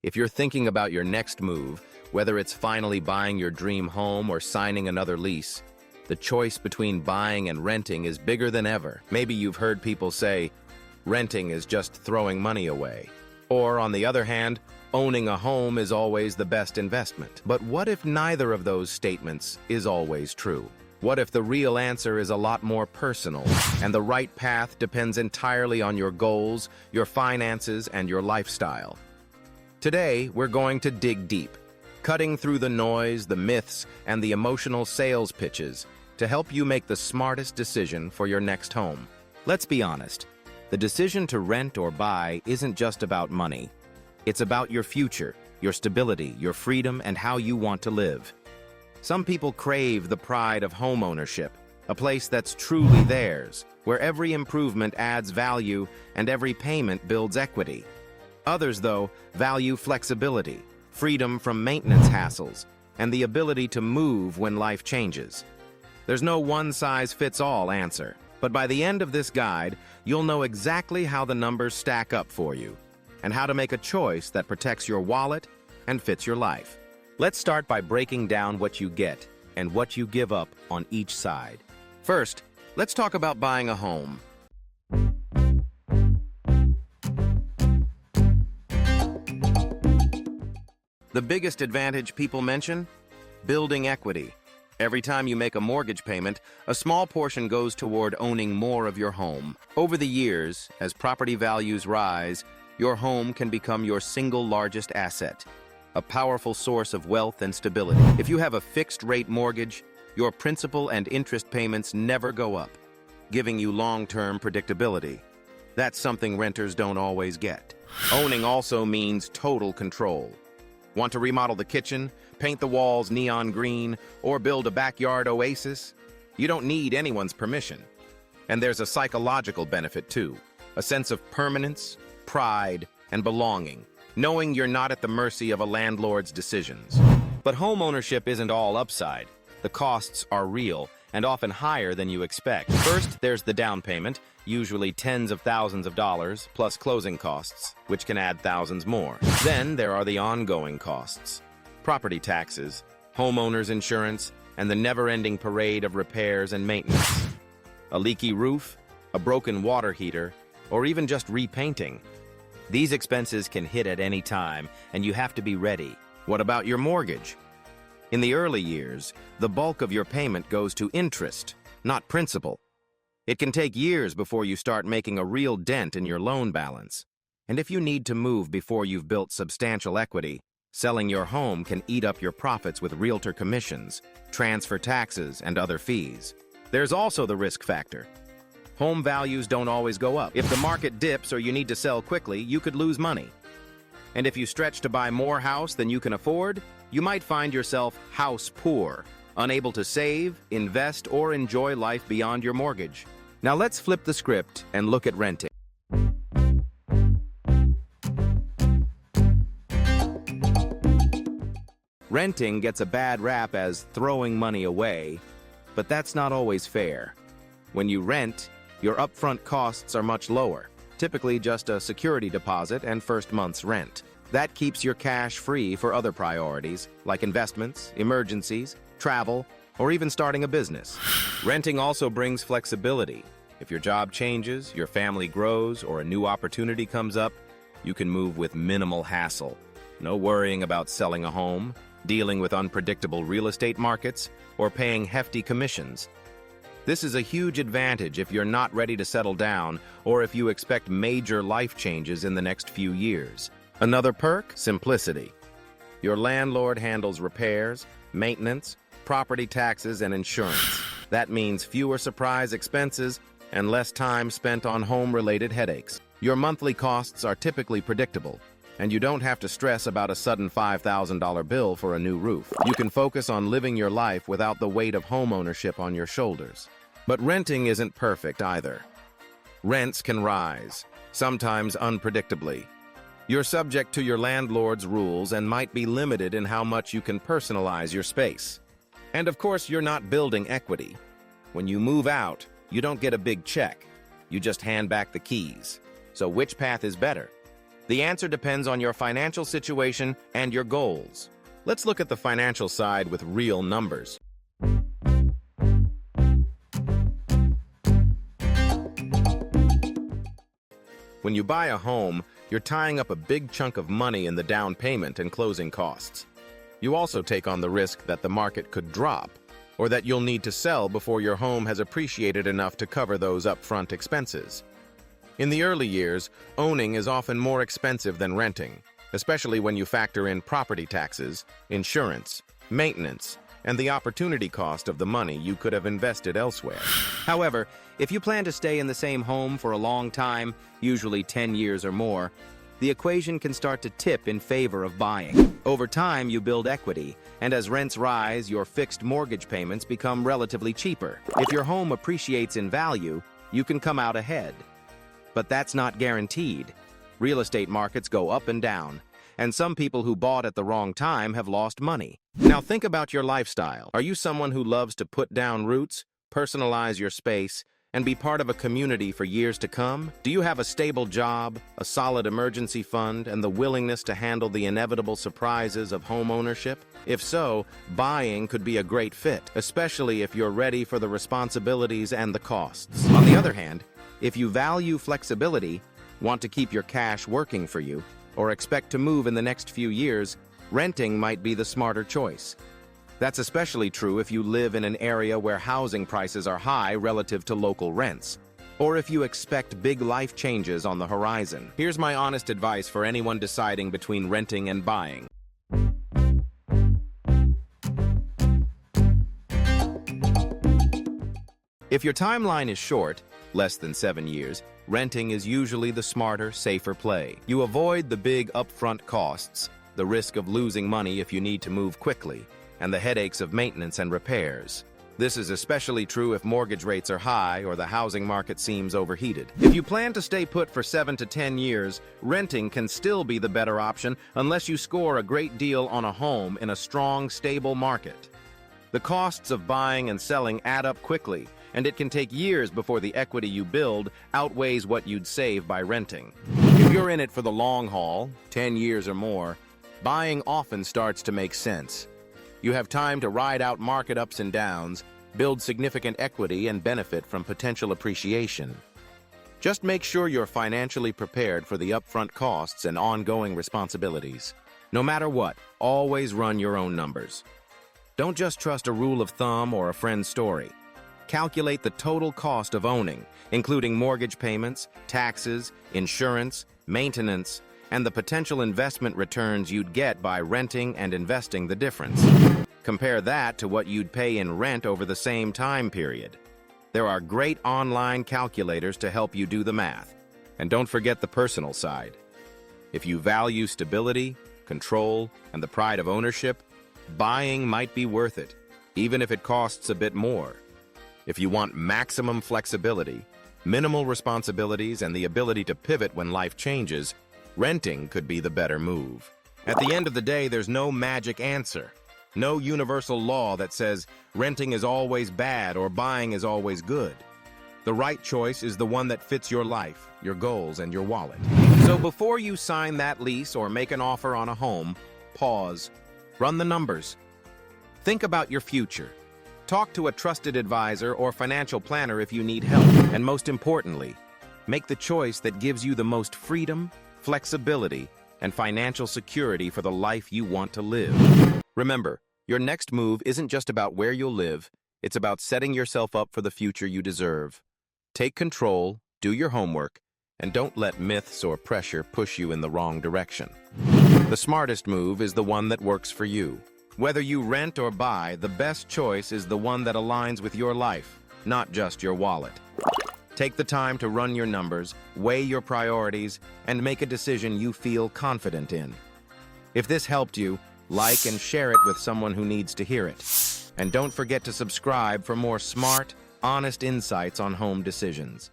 If you're thinking about your next move, whether it's finally buying your dream home or signing another lease, the choice between buying and renting is bigger than ever. Maybe you've heard people say, renting is just throwing money away. Or, on the other hand, owning a home is always the best investment. But what if neither of those statements is always true? What if the real answer is a lot more personal, and the right path depends entirely on your goals, your finances, and your lifestyle? Today, we're going to dig deep, cutting through the noise, the myths, and the emotional sales pitches to help you make the smartest decision for your next home. Let's be honest, the decision to rent or buy isn't just about money. It's about your future, your stability, your freedom, and how you want to live. Some people crave the pride of homeownership, a place that's truly theirs, where every improvement adds value and every payment builds equity. Others, though, value flexibility, freedom from maintenance hassles, and the ability to move when life changes. There's no one-size-fits-all answer, but by the end of this guide, you'll know exactly how the numbers stack up for you, and how to make a choice that protects your wallet and fits your life. Let's start by breaking down what you get and what you give up on each side. First, let's talk about buying a home. The biggest advantage people mention? Building equity. Every time you make a mortgage payment, a small portion goes toward owning more of your home. Over the years, as property values rise, your home can become your single largest asset, a powerful source of wealth and stability. If you have a fixed-rate mortgage, your principal and interest payments never go up, giving you long-term predictability. That's something renters don't always get. Owning also means total control. Want to remodel the kitchen, paint the walls neon green, or build a backyard oasis? You don't need anyone's permission. And there's a psychological benefit too, a sense of permanence, pride, and belonging, knowing you're not at the mercy of a landlord's decisions. But homeownership isn't all upside. The costs are real and often higher than you expect. First, there's the down payment, usually tens of thousands of dollars, plus closing costs, which can add thousands more. Then there are the ongoing costs: property taxes, homeowner's insurance, and the never-ending parade of repairs and maintenance. A leaky roof, a broken water heater, or even just repainting. These expenses can hit at any time, and you have to be ready. What about your mortgage? In the early years, the bulk of your payment goes to interest, not principal. It can take years before you start making a real dent in your loan balance. And if you need to move before you've built substantial equity, selling your home can eat up your profits with realtor commissions, transfer taxes, and other fees. There's also the risk factor. Home values don't always go up. If the market dips or you need to sell quickly, you could lose money. And if you stretch to buy more house than you can afford, you might find yourself house poor, unable to save, invest, or enjoy life beyond your mortgage. Now let's flip the script and look at renting. Renting gets a bad rap as throwing money away, but that's not always fair. When you rent, your upfront costs are much lower, typically just a security deposit and first month's rent. That keeps your cash free for other priorities, like investments, emergencies, travel, or even starting a business. Renting also brings flexibility. If your job changes, your family grows, or a new opportunity comes up, you can move with minimal hassle. No worrying about selling a home, dealing with unpredictable real estate markets, or paying hefty commissions. This is a huge advantage if you're not ready to settle down or if you expect major life changes in the next few years. Another perk? Simplicity. Your landlord handles repairs, maintenance, property taxes, and insurance. That means fewer surprise expenses and less time spent on home-related headaches. Your monthly costs are typically predictable, and you don't have to stress about a sudden $5,000 bill for a new roof. You can focus on living your life without the weight of homeownership on your shoulders. But renting isn't perfect either. Rents can rise, sometimes unpredictably. You're subject to your landlord's rules and might be limited in how much you can personalize your space. And of course, you're not building equity. When you move out, you don't get a big check. You just hand back the keys. So which path is better? The answer depends on your financial situation and your goals. Let's look at the financial side with real numbers. When you buy a home, you're tying up a big chunk of money in the down payment and closing costs. You also take on the risk that the market could drop, or that you'll need to sell before your home has appreciated enough to cover those upfront expenses. In the early years, owning is often more expensive than renting, especially when you factor in property taxes, insurance, maintenance, and the opportunity cost of the money you could have invested elsewhere. However, if you plan to stay in the same home for a long time, usually 10 years or more, the equation can start to tip in favor of buying. Over time, you build equity, and as rents rise, your fixed mortgage payments become relatively cheaper. If your home appreciates in value, you can come out ahead. But that's not guaranteed. Real estate markets go up and down, and some people who bought at the wrong time have lost money. Now think about your lifestyle. Are you someone who loves to put down roots, personalize your space, and be part of a community for years to come? Do you have a stable job, a solid emergency fund, and the willingness to handle the inevitable surprises of home ownership? If so, buying could be a great fit, especially if you're ready for the responsibilities and the costs. On the other hand, if you value flexibility, want to keep your cash working for you, or expect to move in the next few years, renting might be the smarter choice. That's especially true if you live in an area where housing prices are high relative to local rents, or if you expect big life changes on the horizon. Here's my honest advice for anyone deciding between renting and buying. If your timeline is short, less than 7 years, renting is usually the smarter, safer play. You avoid the big upfront costs, the risk of losing money if you need to move quickly, and the headaches of maintenance and repairs. This is especially true if mortgage rates are high or the housing market seems overheated. If you plan to stay put for 7 to 10 years, renting can still be the better option unless you score a great deal on a home in a strong, stable market. The costs of buying and selling add up quickly, and it can take years before the equity you build outweighs what you'd save by renting. If you're in it for the long haul, 10 years or more, buying often starts to make sense. You have time to ride out market ups and downs, build significant equity, and benefit from potential appreciation. Just make sure you're financially prepared for the upfront costs and ongoing responsibilities. No matter what, always run your own numbers. Don't just trust a rule of thumb or a friend's story. Calculate the total cost of owning, including mortgage payments, taxes, insurance, maintenance, and the potential investment returns you'd get by renting and investing the difference. Compare that to what you'd pay in rent over the same time period. There are great online calculators to help you do the math. And don't forget the personal side. If you value stability, control, and the pride of ownership, buying might be worth it, even if it costs a bit more. If you want maximum flexibility, minimal responsibilities, and the ability to pivot when life changes, renting could be the better move. At the end of the day, there's no magic answer. No universal law that says renting is always bad or buying is always good. The right choice is the one that fits your life, your goals, and your wallet. So before you sign that lease or make an offer on a home, pause, run the numbers. Think about your future. Talk to a trusted advisor or financial planner if you need help. And most importantly, make the choice that gives you the most freedom, flexibility, and financial security for the life you want to live. Remember, your next move isn't just about where you'll live, it's about setting yourself up for the future you deserve. Take control, do your homework, and don't let myths or pressure push you in the wrong direction. The smartest move is the one that works for you. Whether you rent or buy, the best choice is the one that aligns with your life, not just your wallet. Take the time to run your numbers, weigh your priorities, and make a decision you feel confident in. If this helped you, like and share it with someone who needs to hear it. And don't forget to subscribe for more smart, honest insights on home decisions.